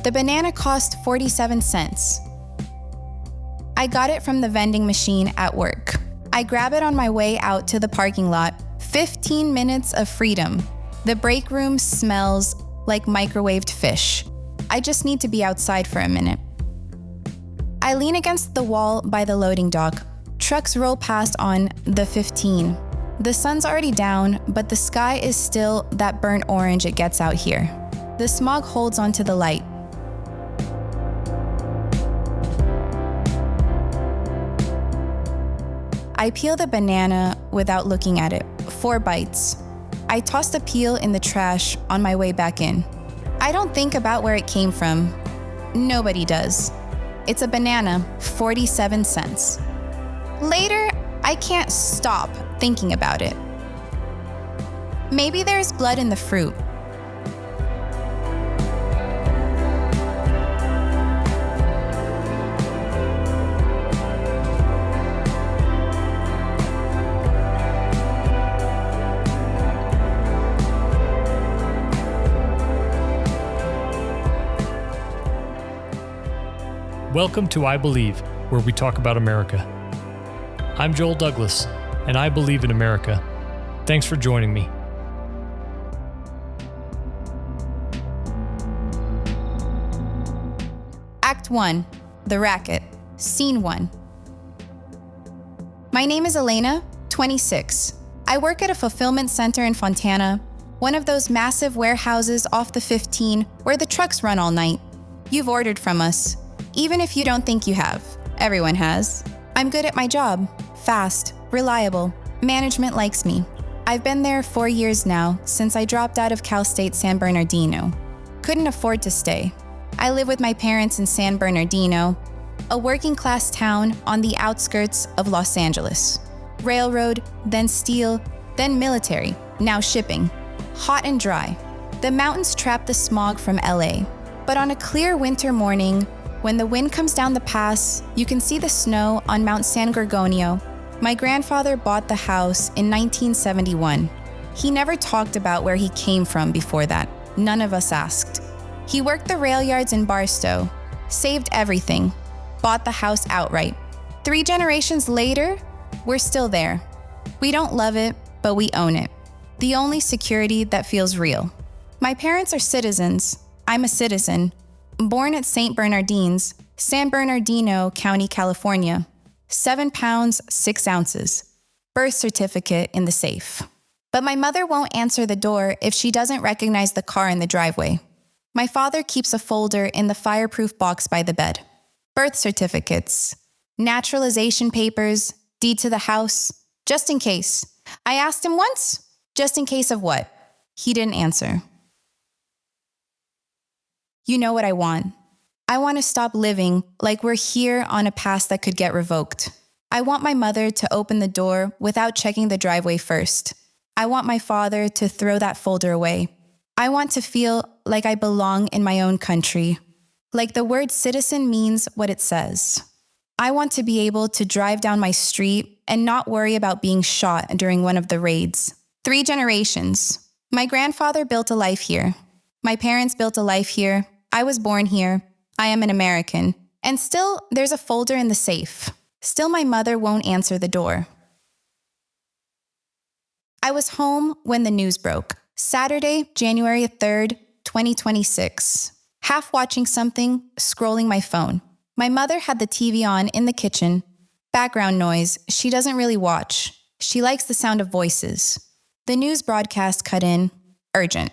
The banana cost 47 cents. I got it from the vending machine at work. I grab it on my way out to the parking lot. 15 minutes of freedom. The break room smells like microwaved fish. I just need to be outside for a minute. I lean against the wall by the loading dock. Trucks roll past on the 15. The sun's already down, but the sky is still that burnt orange it gets out here. The smog holds onto the light. I peel the banana without looking at it. 4 bites. I toss the peel in the trash on my way back in. I don't think about where it came from. Nobody does. It's a banana, 47 cents. Later, I can't stop thinking about it. Maybe there's blood in the fruit. Welcome to I Believe, where we talk about America. I'm Joel Douglas, and I believe in America. Thanks for joining me. Act 1, The Racket, Scene 1. My name is Elena, 26. I work at a fulfillment center in Fontana, one of those massive warehouses off the 15 where the trucks run all night. You've ordered from us. Even if you don't think you have, everyone has. I'm good at my job, fast, reliable. Management likes me. I've been there 4 years now, since I dropped out of Cal State San Bernardino. Couldn't afford to stay. I live with my parents in San Bernardino, a working-class town on the outskirts of Los Angeles. Railroad, then steel, then military, now shipping. Hot and dry. The mountains trap the smog from LA. But on a clear winter morning, when the wind comes down the pass, you can see the snow on Mount San Gorgonio. My grandfather bought the house in 1971. He never talked about where he came from before that. None of us asked. He worked the rail yards in Barstow, saved everything, bought the house outright. 3 generations later, we're still there. We don't love it, but we own it. The only security that feels real. My parents are citizens. I'm a citizen. Born at St. Bernardines, San Bernardino County, California. 7 pounds, 6 ounces. Birth certificate in the safe. But my mother won't answer the door if she doesn't recognize the car in the driveway. My father keeps a folder in the fireproof box by the bed. Birth certificates, naturalization papers, deed to the house, just in case. I asked him once, just in case of what? He didn't answer. You know what I want. I want to stop living like we're here on a pass that could get revoked. I want my mother to open the door without checking the driveway first. I want my father to throw that folder away. I want to feel like I belong in my own country, like the word citizen means what it says. I want to be able to drive down my street and not worry about being shot during one of the raids. 3 generations. My grandfather built a life here. My parents built a life here. I was born here. I am an American. And still, there's a folder in the safe. Still, my mother won't answer the door. I was home when the news broke. Saturday, January 3rd, 2026. Half watching something, scrolling my phone. My mother had the TV on in the kitchen. Background noise, she doesn't really watch. She likes the sound of voices. The news broadcast cut in, urgent.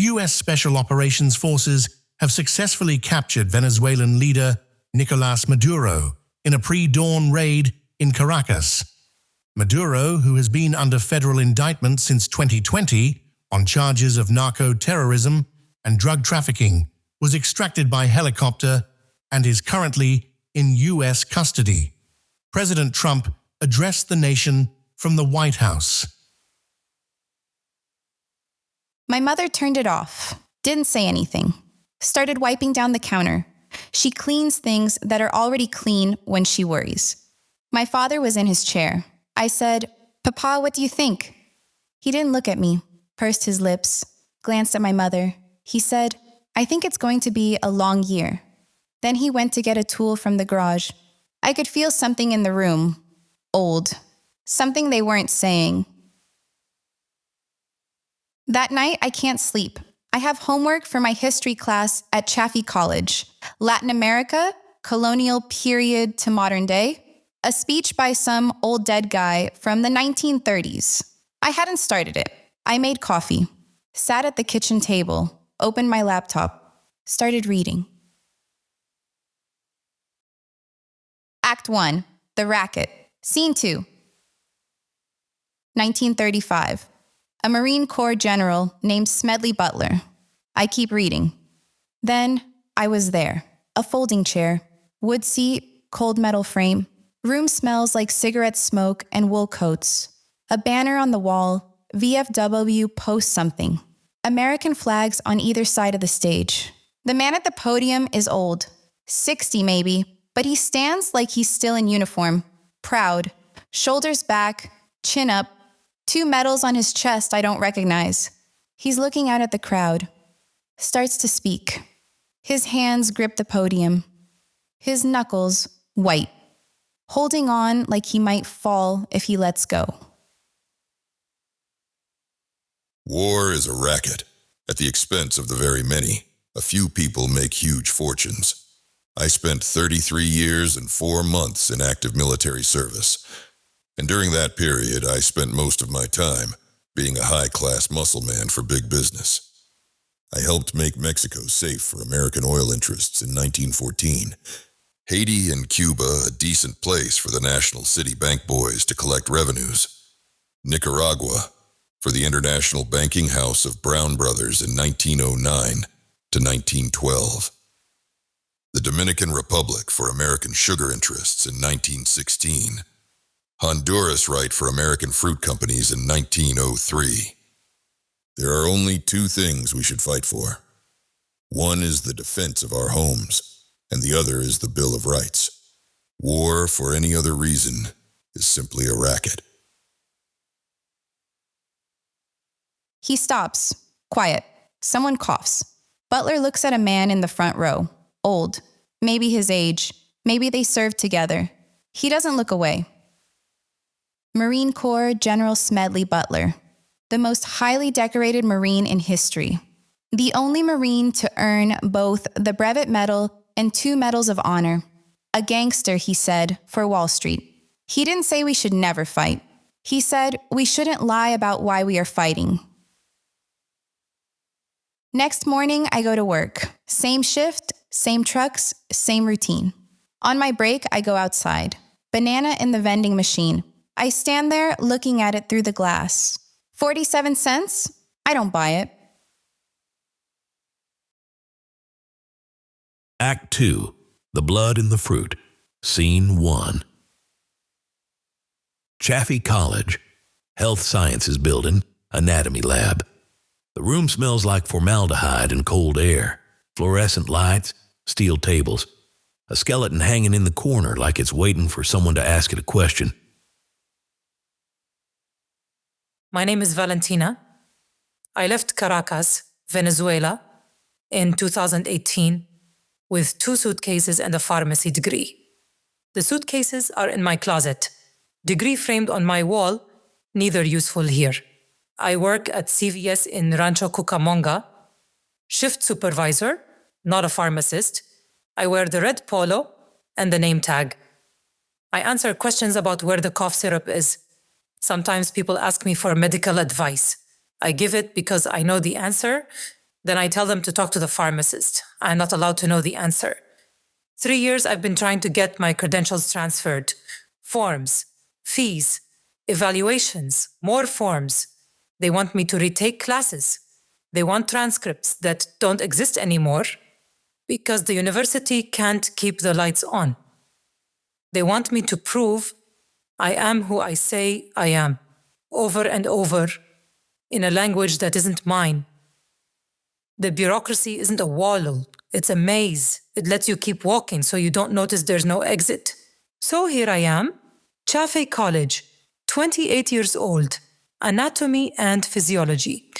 U.S. Special Operations Forces have successfully captured Venezuelan leader Nicolás Maduro in a pre-dawn raid in Caracas. Maduro, who has been under federal indictment since 2020 on charges of narco-terrorism and drug trafficking, was extracted by helicopter and is currently in U.S. custody. President Trump addressed the nation from the White House. My mother turned it off, didn't say anything, started wiping down the counter. She cleans things that are already clean when she worries. My father was in his chair. I said, "Papa, what do you think?" He didn't look at me, pursed his lips, glanced at my mother. He said, I think it's going to be a long year. Then he went to get a tool from the garage. I could feel something in the room. Old. Something they weren't saying. That night, I can't sleep. I have homework for my history class at Chaffey College. Latin America, colonial period to modern day. A speech by some old dead guy from the 1930s. I hadn't started it. I made coffee, sat at the kitchen table, opened my laptop, started reading. Act 1, The Racket. Scene 2. 1935. A Marine Corps general named Smedley Butler. I keep reading. Then I was there. A folding chair, wood seat, cold metal frame. Room smells like cigarette smoke and wool coats. A banner on the wall, VFW post something. American flags on either side of the stage. The man at the podium is old, 60 maybe, but he stands like he's still in uniform, proud, shoulders back, chin up, 2 medals on his chest I don't recognize. He's looking out at the crowd, starts to speak. His hands grip the podium, his knuckles white, holding on like he might fall if he lets go. War is a racket. At the expense of the very many, a few people make huge fortunes. I spent 33 years and 4 months in active military service. And during that period, I spent most of my time being a high-class muscle man for big business. I helped make Mexico safe for American oil interests in 1914. Haiti and Cuba a decent place for the National City Bank boys to collect revenues. Nicaragua for the International Banking House of Brown Brothers in 1909 to 1912. The Dominican Republic for American sugar interests in 1916. Honduras right for American fruit companies in 1903. There are only 2 things we should fight for. One is the defense of our homes, and the other is the Bill of Rights. War for any other reason is simply a racket. He stops, quiet. Someone coughs. Butler looks at a man in the front row, old, maybe his age, maybe they served together. He doesn't look away. Marine Corps General Smedley Butler, the most highly decorated Marine in history. The only Marine to earn both the Brevet Medal and 2 Medals of Honor. A gangster, he said, for Wall Street. He didn't say we should never fight. He said we shouldn't lie about why we are fighting. Next morning, I go to work. Same shift, same trucks, same routine. On my break, I go outside. Banana in the vending machine. I stand there looking at it through the glass. 47 cents? I don't buy it. Act 2, The Blood in the Fruit. Scene 1. Chaffey College, Health Sciences Building, Anatomy Lab. The room smells like formaldehyde and cold air, fluorescent lights, steel tables, a skeleton hanging in the corner like it's waiting for someone to ask it a question. My name is Valentina. I left Caracas, Venezuela, in 2018 with 2 suitcases and a pharmacy degree. The suitcases are in my closet. Degree framed on my wall, neither useful here. I work at CVS in Rancho Cucamonga. Shift supervisor, not a pharmacist. I wear the red polo and the name tag. I answer questions about where the cough syrup is. Sometimes people ask me for medical advice. I give it because I know the answer. Then I tell them to talk to the pharmacist. I'm not allowed to know the answer. 3 years I've been trying to get my credentials transferred. Forms, fees, evaluations, more forms. They want me to retake classes. They want transcripts that don't exist anymore because the university can't keep the lights on. They want me to prove I am who I say I am, over and over, in a language that isn't mine. The bureaucracy isn't a wall, it's a maze. It lets you keep walking so you don't notice there's no exit. So here I am, Chaffey College, 28 years old, anatomy and physiology.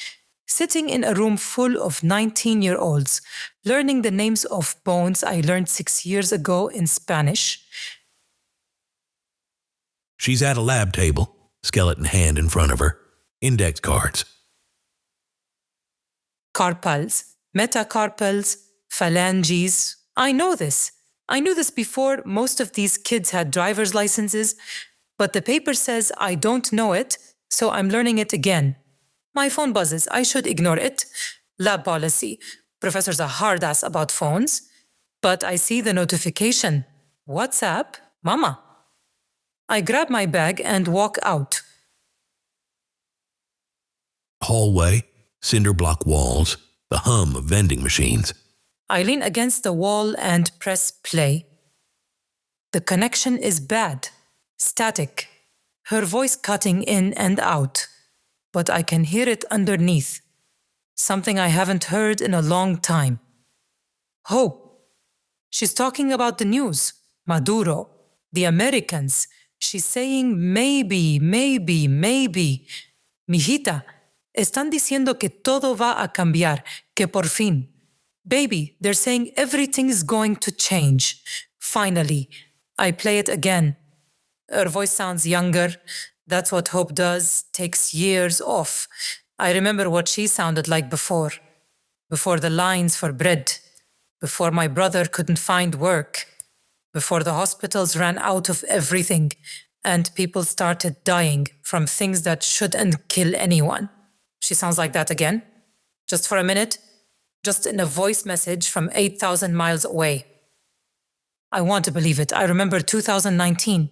sitting in a room full of 19-year-olds, learning the names of bones I learned 6 years ago in Spanish. She's at a lab table, skeleton hand in front of her, index cards. Carpals, metacarpals, phalanges. I know this. I knew this before most of these kids had driver's licenses, but the paper says I don't know it, so I'm learning it again. My phone buzzes. I should ignore it. Lab policy. Professors are hard ass about phones. But I see the notification. WhatsApp, Mama. I grab my bag and walk out. Hallway, cinder block walls, the hum of vending machines. I lean against the wall and press play. The connection is bad, static, her voice cutting in and out, but I can hear it underneath, something I haven't heard in a long time. Hope. She's talking about the news, Maduro, the Americans. She's saying maybe. Mijita, están diciendo que todo va a cambiar, que por fin. Baby, they're saying everything's going to change. Finally, I play it again. Her voice sounds younger. That's what Hope does, takes years off. I remember what she sounded like before the lines for bread, before my brother couldn't find work, before the hospitals ran out of everything and people started dying from things that shouldn't kill anyone. She sounds like that again, just for a minute. Just in a voice message from 8,000 miles away. I want to believe it. I remember 2019.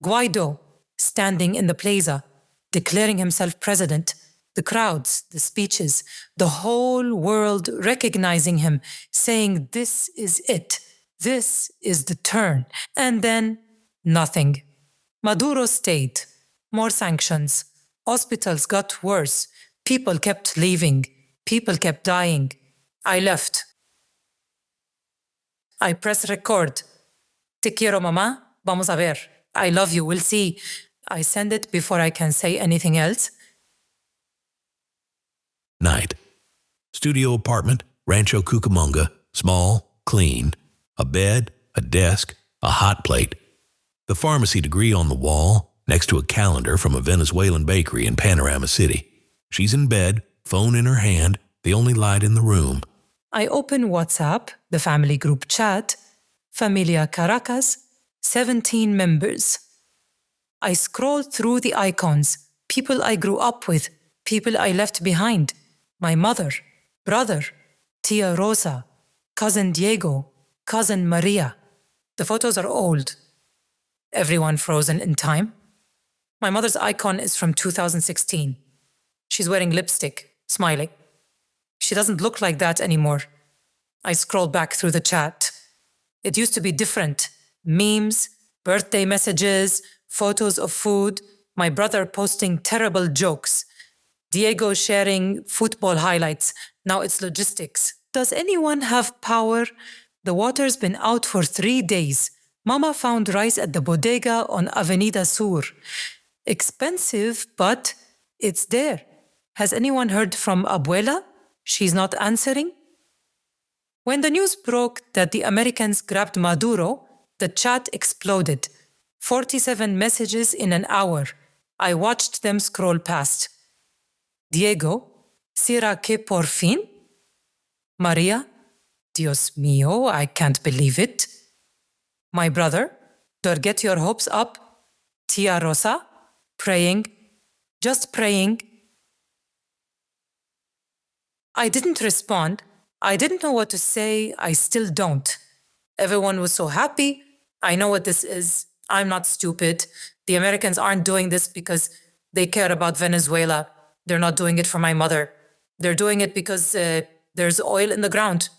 Guaido standing in the plaza, declaring himself president. The crowds, the speeches, the whole world recognizing him, saying this is it. This is the turn. And then nothing. Maduro stayed. More sanctions. Hospitals got worse. People kept leaving. People kept dying. I left. I press record. Te quiero, mamá. Vamos a ver. I love you. We'll see. I send it before I can say anything else. Night. Studio apartment, Rancho Cucamonga, small, clean. A bed, a desk, a hot plate. The pharmacy degree on the wall, next to a calendar from a Venezuelan bakery in Panorama City. She's in bed, phone in her hand, the only light in the room. I open WhatsApp, the family group chat, Familia Caracas, 17 members. I scroll through the icons, people I grew up with, people I left behind, my mother, brother, Tia Rosa, cousin Diego, cousin Maria. The photos are old. Everyone frozen in time. My mother's icon is from 2016. She's wearing lipstick, smiling. She doesn't look like that anymore. I scroll back through the chat. It used to be different. Memes, birthday messages, photos of food, my brother posting terrible jokes, Diego sharing football highlights. Now it's logistics. Does anyone have power? The water's been out for 3 days. Mama found rice at the bodega on Avenida Sur. Expensive, but it's there. Has anyone heard from Abuela? She's not answering. When the news broke that the Americans grabbed Maduro, the chat exploded. 47 messages in an hour. I watched them scroll past. Diego, ¿será que por fin? Maria, Dios mío, I can't believe it. My brother, get your hopes up. Tia Rosa, praying, just praying. I didn't respond. I didn't know what to say. I still don't. Everyone was so happy. I know what this is. I'm not stupid. The Americans aren't doing this because they care about Venezuela. They're not doing it for my mother. They're doing it because there's oil in the ground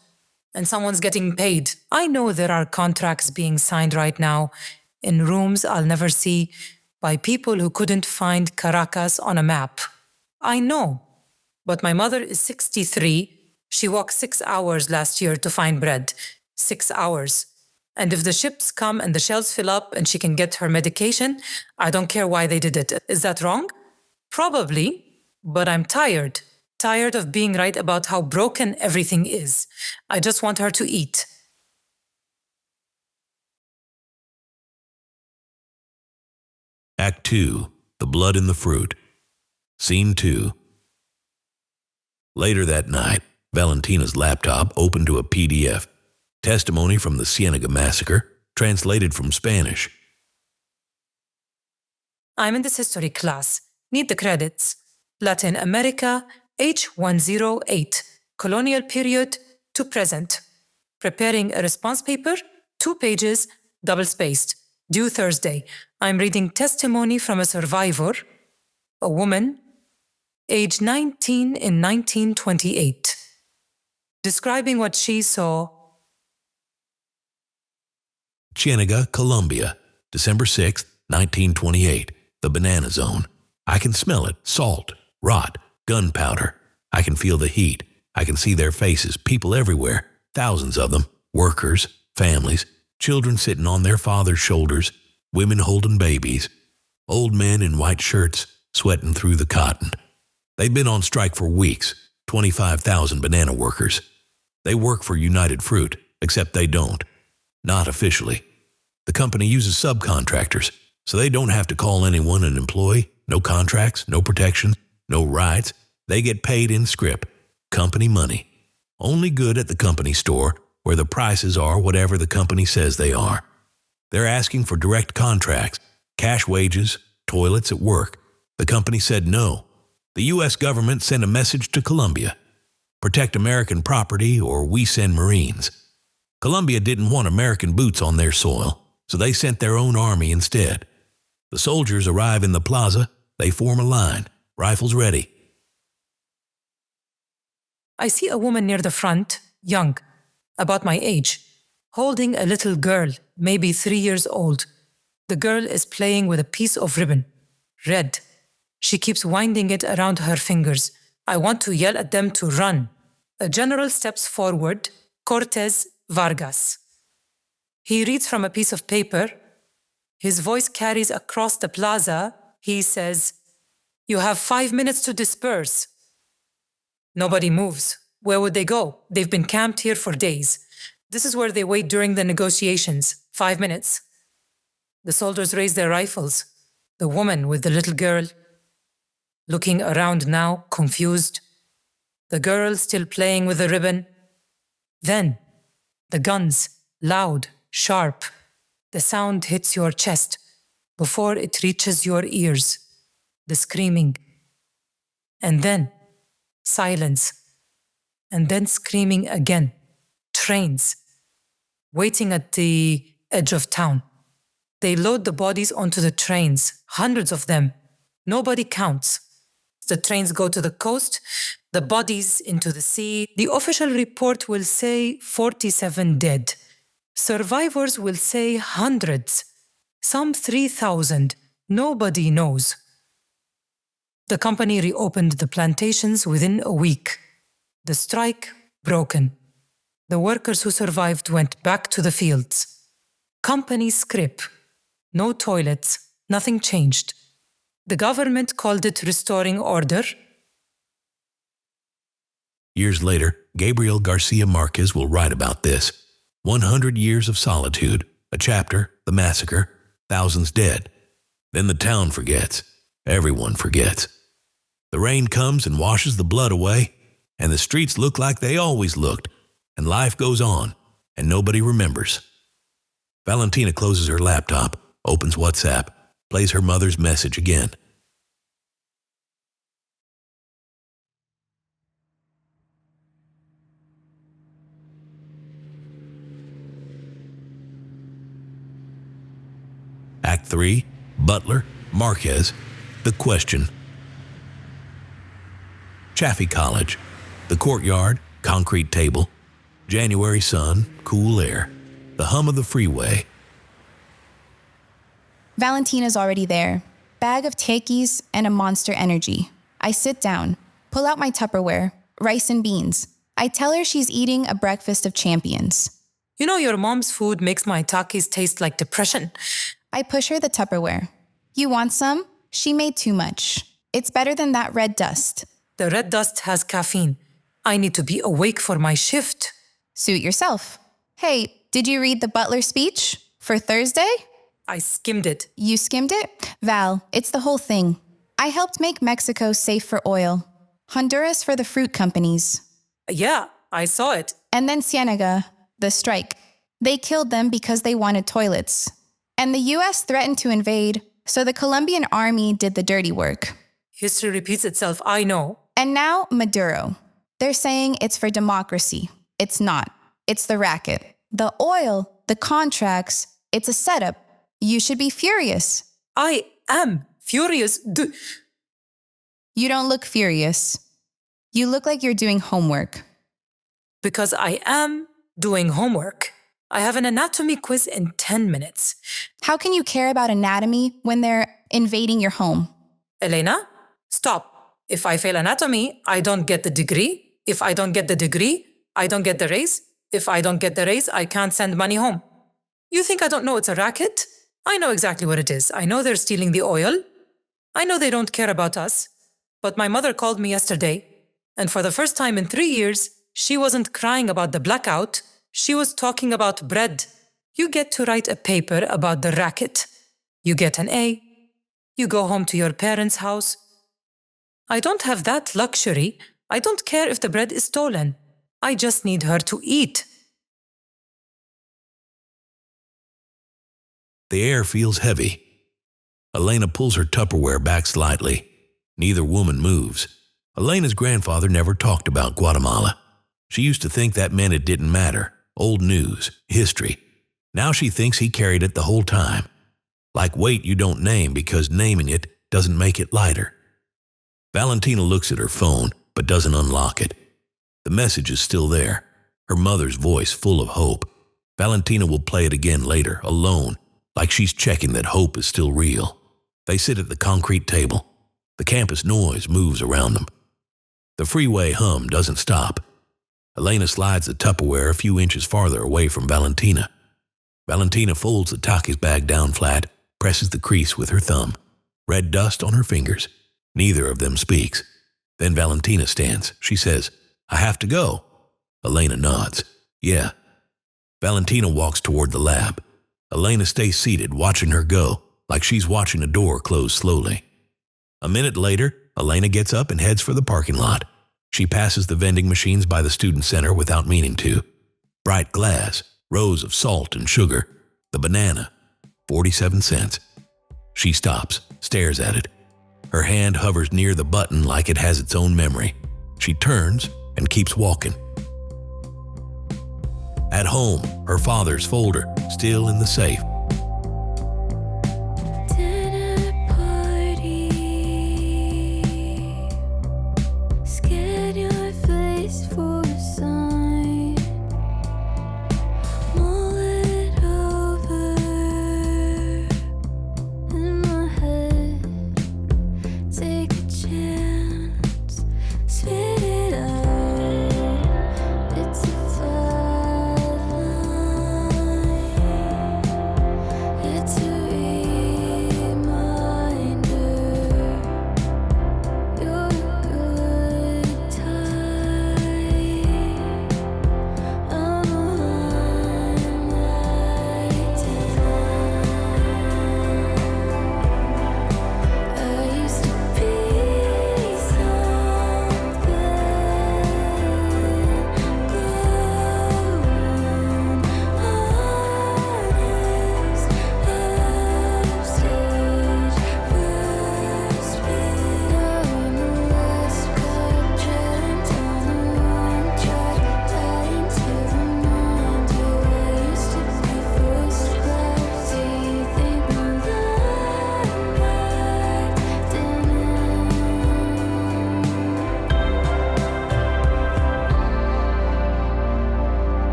and someone's getting paid. I know there are contracts being signed right now in rooms I'll never see by people who couldn't find Caracas on a map. I know. But my mother is 63. She walked 6 hours last year to find bread. 6 hours. And if the ships come and the shelves fill up and she can get her medication, I don't care why they did it. Is that wrong? Probably, but I'm tired. Tired of being right about how broken everything is. I just want her to eat. Act 2. The Blood in the Fruit. Scene 2. Later that night, Valentina's laptop opened to a PDF. Testimony from the Cienega massacre, translated from Spanish. I'm in this history class. Need the credits. Latin America, H108. Colonial period to present. Preparing a response paper, 2 pages, double-spaced. Due Thursday. I'm reading testimony from a survivor, a woman, age 19 in 1928. Describing what she saw. Cienega, Colombia, December 6, 1928. The banana zone. I can smell it. Salt, rot, gunpowder. I can feel the heat. I can see their faces, people everywhere, thousands of them, workers, families, children sitting on their father's shoulders, women holding babies, old men in white shirts sweating through the cotton. They've been on strike for weeks, 25,000 banana workers. They work for United Fruit, except they don't. Not officially. The company uses subcontractors, so they don't have to call anyone an employee, no contracts, no protections, no rights. They get paid in scrip, company money. Only good at the company store, where the prices are whatever the company says they are. They're asking for direct contracts, cash wages, toilets at work. The company said no. The U.S. government sent a message to Colombia. Protect American property or we send Marines. Colombia didn't want American boots on their soil, so they sent their own army instead. The soldiers arrive in the plaza. They form a line, rifles ready. I see a woman near the front, young, about my age, holding a little girl, maybe 3 years old. The girl is playing with a piece of ribbon, red. She keeps winding it around her fingers. I want to yell at them to run. A general steps forward, Cortez Vargas. He reads from a piece of paper. His voice carries across the plaza. He says, "You have 5 minutes to disperse." Nobody moves. Where would they go? They've been camped here for days. This is where they wait during the negotiations. 5 minutes. The soldiers raise their rifles. The woman with the little girl, looking around now, confused. The girl still playing with the ribbon. Then, the guns, loud, sharp. The sound hits your chest before it reaches your ears. The screaming. And then, silence. And then screaming again. Trains. Waiting at the edge of town. They load the bodies onto the trains, hundreds of them. Nobody counts. The trains go to the coast, the bodies into the sea. The official report will say 47 dead. Survivors will say hundreds, some 3,000. Nobody knows. The company reopened the plantations within a week. The strike broken. The workers who survived went back to the fields. Company scrip. No toilets. Nothing changed. The government called it restoring order. Years later, Gabriel Garcia Marquez will write about this. 100 years of solitude, a chapter, the massacre, thousands dead. Then the town forgets. Everyone forgets. The rain comes and washes the blood away, and the streets look like they always looked, and life goes on, and nobody remembers. Valentina closes her laptop, opens WhatsApp, plays her mother's message again. Act 3, Butler, Marquez, The Question. Chaffee College, the courtyard, concrete table, January sun, cool air, the hum of the freeway. Valentina's already there. Bag of tequis and a Monster Energy. I sit down, pull out my Tupperware, rice and beans. I tell her she's eating a breakfast of champions. You know, your mom's food makes my takis taste like depression. I push her the Tupperware. You want some? She made too much. It's better than that red dust. The red dust has caffeine. I need to be awake for my shift. Suit yourself. Hey, did you read the Butler speech for Thursday? I skimmed it. You skimmed it? Val, it's the whole thing. I helped make Mexico safe for oil. Honduras for the fruit companies. Yeah, I saw it. And then Cienega, the strike. They killed them because they wanted toilets. And the US threatened to invade, so the Colombian army did the dirty work. History repeats itself, I know. And now Maduro. They're saying it's for democracy. It's not. It's the racket. The oil, the contracts, it's a setup. You should be furious. I am furious. You don't look furious. You look like you're doing homework. Because I am doing homework. I have an anatomy quiz in 10 minutes. How can you care about anatomy when they're invading your home? Elena, stop. If I fail anatomy, I don't get the degree. If I don't get the degree, I don't get the raise. If I don't get the raise, I can't send money home. You think I don't know it's a racket? I know exactly what it is. I know they're stealing the oil. I know they don't care about us. But my mother called me yesterday, and for the first time in 3 years, she wasn't crying about the blackout. She was talking about bread. You get to write a paper about the racket. You get an A. You go home to your parents' house. I don't have that luxury. I don't care if the bread is stolen. I just need her to eat. The air feels heavy. Elena pulls her Tupperware back slightly. Neither woman moves. Elena's grandfather never talked about Guatemala. She used to think that meant it didn't matter. Old news, history. Now she thinks he carried it the whole time. Like weight you don't name because naming it doesn't make it lighter. Valentina looks at her phone but doesn't unlock it. The message is still there. Her mother's voice full of hope. Valentina will play it again later, alone, like she's checking that hope is still real. They sit at the concrete table. The campus noise moves around them. The freeway hum doesn't stop. Elena slides the Tupperware a few inches farther away from Valentina. Valentina folds the Takis bag down flat, presses the crease with her thumb. Red dust on her fingers. Neither of them speaks. Then Valentina stands. She says, "I have to go." Elena nods. "Yeah." Valentina walks toward the lab. Elena stays seated, watching her go, like she's watching a door close slowly. A minute later, Elena gets up and heads for the parking lot. She passes the vending machines by the student center without meaning to. Bright glass, rows of salt and sugar, the banana, 47 cents. She stops, stares at it. Her hand hovers near the button like it has its own memory. She turns and keeps walking. At home, her father's folder, still in the safe,